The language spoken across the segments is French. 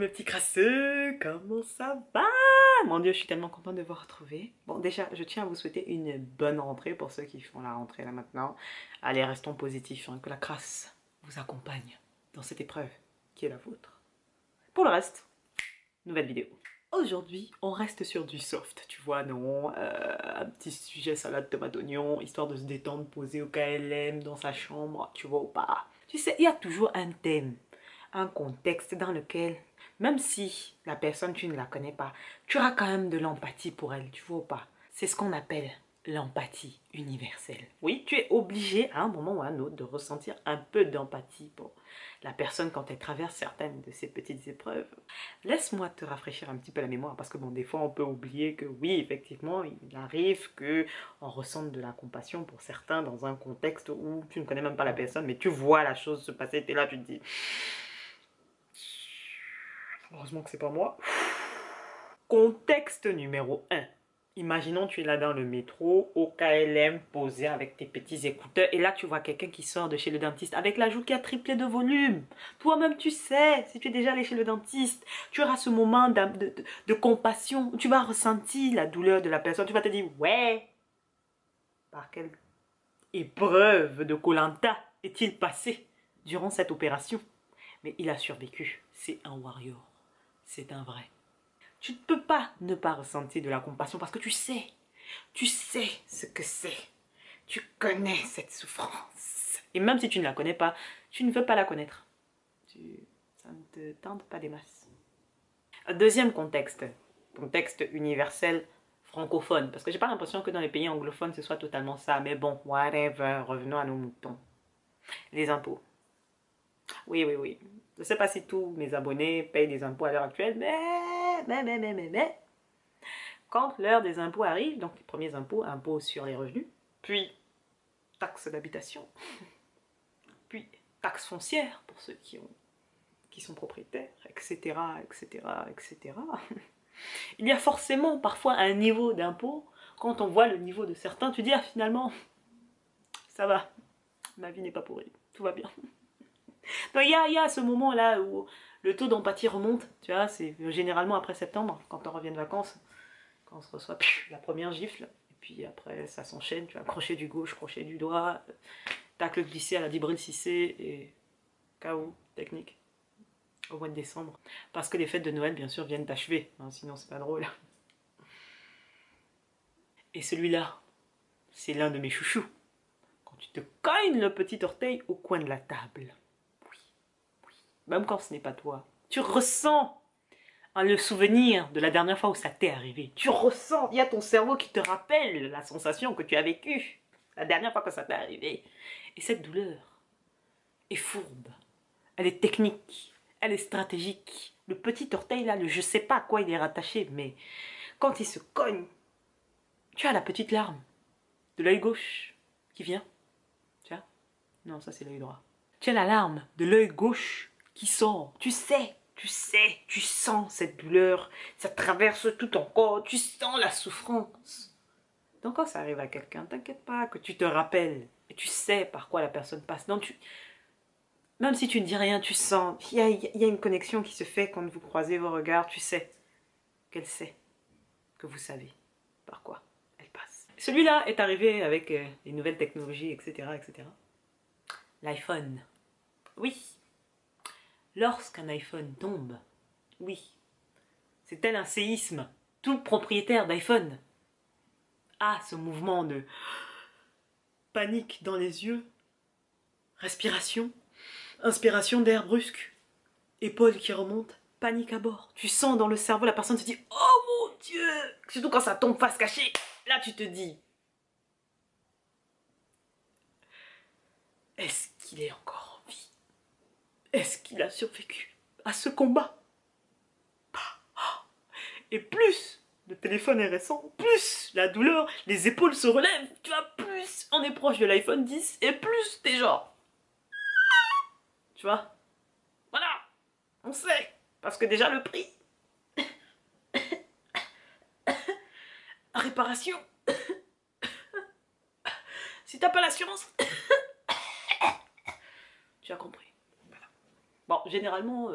mes petits crasseux, comment ça va? Mon Dieu, je suis tellement contente de vous retrouver. Bon, déjà, je tiens à vous souhaiter une bonne rentrée pour ceux qui font la rentrée là maintenant. Allez, restons positifs, hein, que la grâce vous accompagne dans cette épreuve qui est la vôtre. Pour le reste, nouvelle vidéo. Aujourd'hui, on reste sur du soft, tu vois, non? Un petit sujet salade tomate oignon, histoire de se détendre, poser au KLM dans sa chambre, tu vois ou pas? Tu sais, il y a toujours un thème, un contexte dans lequel, même si la personne, tu ne la connais pas, tu auras quand même de l'empathie pour elle, tu vois ou pas? C'est ce qu'on appelle l'empathie universelle. Oui, tu es obligé à un moment ou à un autre de ressentir un peu d'empathie pour la personne quand elle traverse certaines de ces petites épreuves. Laisse-moi te rafraîchir un petit peu la mémoire parce que bon, des fois on peut oublier que oui, effectivement, il arrive que on ressente de la compassion pour certains dans un contexte où tu ne connais même pas la personne, mais tu vois la chose se passer, tu es là, tu te dis heureusement que c'est pas moi. Contexte numéro 1. Imaginons tu es là dans le métro, au KLM, posé avec tes petits écouteurs, et là tu vois quelqu'un qui sort de chez le dentiste avec la joue qui a triplé de volume. Toi-même tu sais, si tu es déjà allé chez le dentiste, tu auras ce moment de compassion, où tu vas ressentir la douleur de la personne, tu vas te dire, ouais, par quelle épreuve de koh est-il passé durant cette opération? Mais il a survécu, c'est un warrior, c'est un vrai. Tu ne peux pas ne pas ressentir de la compassion parce que tu sais ce que c'est. Tu connais cette souffrance. Et même si tu ne la connais pas, tu ne veux pas la connaître. Ça ne te tente pas des masses. Deuxième contexte, contexte universel francophone. Parce que j'ai pas l'impression que dans les pays anglophones ce soit totalement ça. Mais bon, whatever, revenons à nos moutons. Les impôts. Oui, oui, oui. Je ne sais pas si tous mes abonnés payent des impôts à l'heure actuelle, mais, quand l'heure des impôts arrive, donc les premiers impôts, impôts sur les revenus, puis taxes d'habitation, puis taxes foncières pour ceux qui sont propriétaires, etc., etc., etc. Il y a forcément parfois un niveau d'impôt. Quand on voit le niveau de certains, tu dis, ah finalement, ça va, ma vie n'est pas pourrie, tout va bien. Donc il y a ce moment-là où le taux d'empathie remonte, tu vois, c'est généralement après septembre, quand on revient de vacances, quand on se reçoit la première gifle, et puis après ça s'enchaîne, tu vois, crochet du gauche, crochet du droit, tacle glissé à la Djibril Cissé et KO technique au mois de décembre. Parce que les fêtes de Noël, bien sûr, viennent t'achever, hein, sinon c'est pas drôle. Et celui-là, c'est l'un de mes chouchous. Quand tu te cognes le petit orteil au coin de la table. Oui, oui. Même quand ce n'est pas toi. Tu ressens le souvenir de la dernière fois où ça t'est arrivé. Tu ressens, il y a ton cerveau qui te rappelle la sensation que tu as vécue la dernière fois que ça t'est arrivé. Et cette douleur est fourbe. Elle est technique. Elle est stratégique. Le petit orteil là, je sais pas à quoi il est rattaché, mais quand il se cogne, tu as la petite larme de l'œil gauche qui vient. Tu vois? Non, ça c'est l'œil droit. Tu as la larme de l'œil gauche qui sort. Tu sais, tu sens cette douleur. Ça traverse tout ton corps. Tu sens la souffrance. Donc quand ça arrive à quelqu'un, t'inquiète pas que tu te rappelles. Et tu sais par quoi la personne passe. Donc même si tu ne dis rien, tu sens. Il y a une connexion qui se fait quand vous croisez vos regards. Tu sais qu'elle sait que vous savez par quoi elle passe. Celui-là est arrivé avec les nouvelles technologies, etc., etc. L'iPhone. Oui. Lorsqu'un iPhone tombe, oui, c'est tel un séisme. Tout propriétaire d'iPhone a ce mouvement de panique dans les yeux, respiration, inspiration d'air brusque, épaule qui remonte, panique à bord. Tu sens dans le cerveau, la personne se dit « Oh mon Dieu !» Surtout quand ça tombe face cachée. Là, tu te dis « Est-ce qu'il est encore en vie? Est-ce qu'il a survécu à ce combat ?» Et plus le téléphone est récent, plus la douleur, les épaules se relèvent, tu vois, plus on est proche de l'iPhone 10 et plus t'es genre. Tu vois? Voilà, on sait. Parce que déjà le prix. Réparation. Si t'as pas l'assurance. Tu as compris. Voilà. Bon, généralement,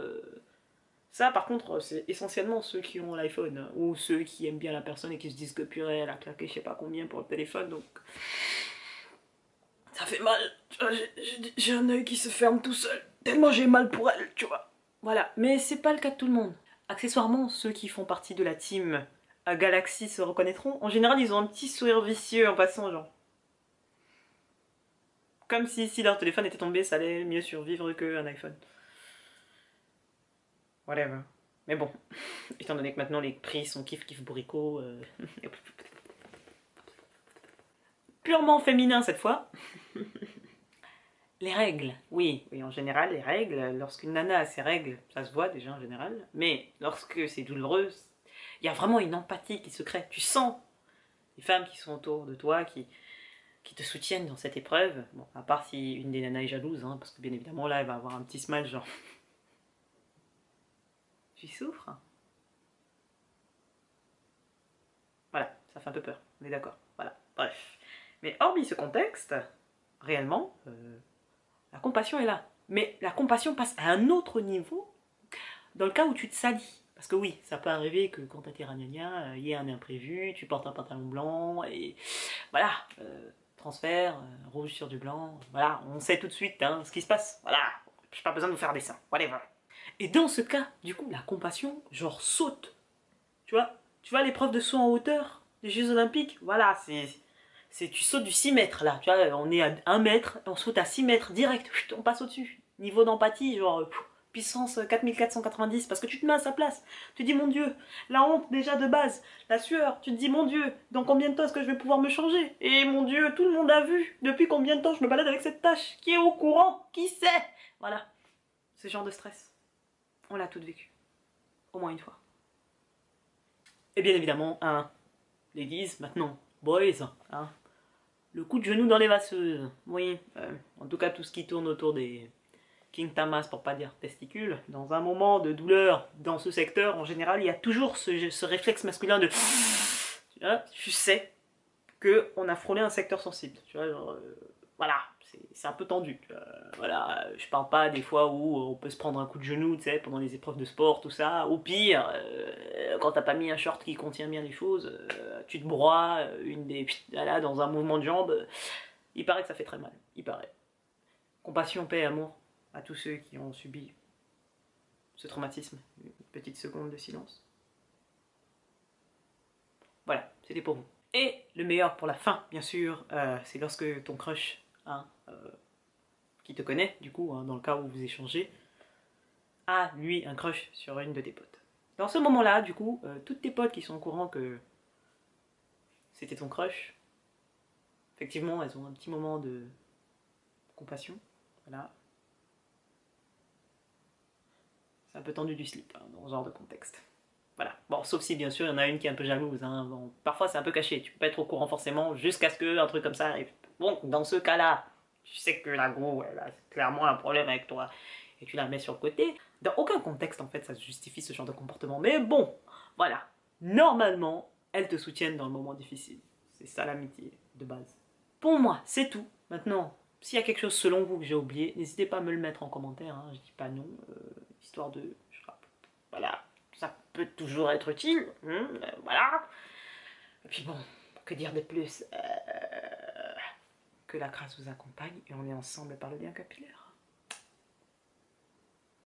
Ça, par contre, c'est essentiellement ceux qui ont l'iPhone, hein, ou ceux qui aiment bien la personne et qui se disent que purée, elle a claqué je sais pas combien pour le téléphone, donc ça fait mal. J'ai un œil qui se ferme tout seul, tellement j'ai mal pour elle, tu vois. Voilà, mais c'est pas le cas de tout le monde. Accessoirement, ceux qui font partie de la team à Galaxy se reconnaîtront. En général, ils ont un petit sourire vicieux en passant, genre. Comme si leur téléphone était tombé, ça allait mieux survivre qu'un iPhone. Whatever. Mais bon, étant donné que maintenant les prix sont kiff bourricot, purement féminin cette fois. Les règles, oui, en général, les règles, lorsqu'une nana a ses règles, ça se voit déjà en général, mais lorsque c'est douloureux, il y a vraiment une empathie qui se crée. Tu sens les femmes qui sont autour de toi, qui te soutiennent dans cette épreuve. Bon, à part si une des nanas est jalouse, hein, parce que bien évidemment là, elle va avoir un petit smile genre... Tu souffres? Voilà, ça fait un peu peur, on est d'accord. Voilà, bref. Mais hormis ce contexte, réellement, la compassion est là. Mais la compassion passe à un autre niveau dans le cas où tu te salis. Parce que oui, ça peut arriver que quand t'as tes ragnagnas, il y ait un imprévu, tu portes un pantalon blanc et voilà, transfert, rouge sur du blanc, voilà, on sait tout de suite hein, ce qui se passe, voilà, j'ai pas besoin de vous faire dessin, whatever. Et dans ce cas, du coup, la compassion, genre saute, tu vois l'épreuve de saut en hauteur des Jeux Olympiques, voilà, tu sautes du 6 mètres là, tu vois, on est à 1 mètre, on saute à 6 mètres direct, on passe au-dessus. Niveau d'empathie, genre puissance 4490, parce que tu te mets à sa place. Tu te dis, mon Dieu, la honte déjà de base, la sueur, tu te dis, mon Dieu, dans combien de temps est-ce que je vais pouvoir me changer? Et mon Dieu, tout le monde a vu, depuis combien de temps je me balade avec cette tâche? Qui est au courant? Qui sait? Voilà, ce genre de stress, on l'a toutes vécu, au moins une fois. Et bien évidemment, ladies, maintenant, boys, hein, le coup de genou dans les vasseuses, oui, en tout cas tout ce qui tourne autour des King Tamas, pour pas dire testicules, dans un moment de douleur dans ce secteur, en général, il y a toujours ce réflexe masculin de... Tu sais qu'on a frôlé un secteur sensible, tu vois, genre, voilà, c'est un peu tendu, voilà, je parle pas des fois où on peut se prendre un coup de genou, tu sais, pendant les épreuves de sport, tout ça, au pire, quand t'as pas mis un short qui contient bien les choses, tu te broies, là, dans un mouvement de jambe, il paraît que ça fait très mal, il paraît. Compassion, paix, amour à tous ceux qui ont subi ce traumatisme. Une petite seconde de silence. Voilà, c'était pour vous. Et le meilleur pour la fin, bien sûr, c'est lorsque ton crush, hein, qui te connaît, du coup, hein, dans le cas où vous échangez, a, lui, un crush sur une de tes potes. Dans ce moment-là, du coup, toutes tes potes qui sont au courant que c'était ton crush, effectivement, elles ont un petit moment de compassion. Voilà. C'est un peu tendu du slip, hein, dans ce genre de contexte. Voilà. Bon, sauf si bien sûr il y en a une qui est un peu jalouse. Hein. Bon, parfois c'est un peu caché, tu peux pas être au courant forcément jusqu'à ce qu'un truc comme ça arrive. Bon, dans ce cas-là, tu sais que la go, elle a clairement un problème avec toi et tu la mets sur le côté. Dans aucun contexte en fait ça justifie ce genre de comportement. Mais bon, voilà. Normalement, elles te soutiennent dans le moment difficile. C'est ça l'amitié de base. Pour moi, c'est tout. Maintenant, s'il y a quelque chose selon vous que j'ai oublié, n'hésitez pas à me le mettre en commentaire. Hein. Je dis pas non, histoire de... Voilà. Ça peut toujours être utile, voilà. Et puis bon, que dire de plus, que la grâce vous accompagne et on est ensemble par le lien capillaire.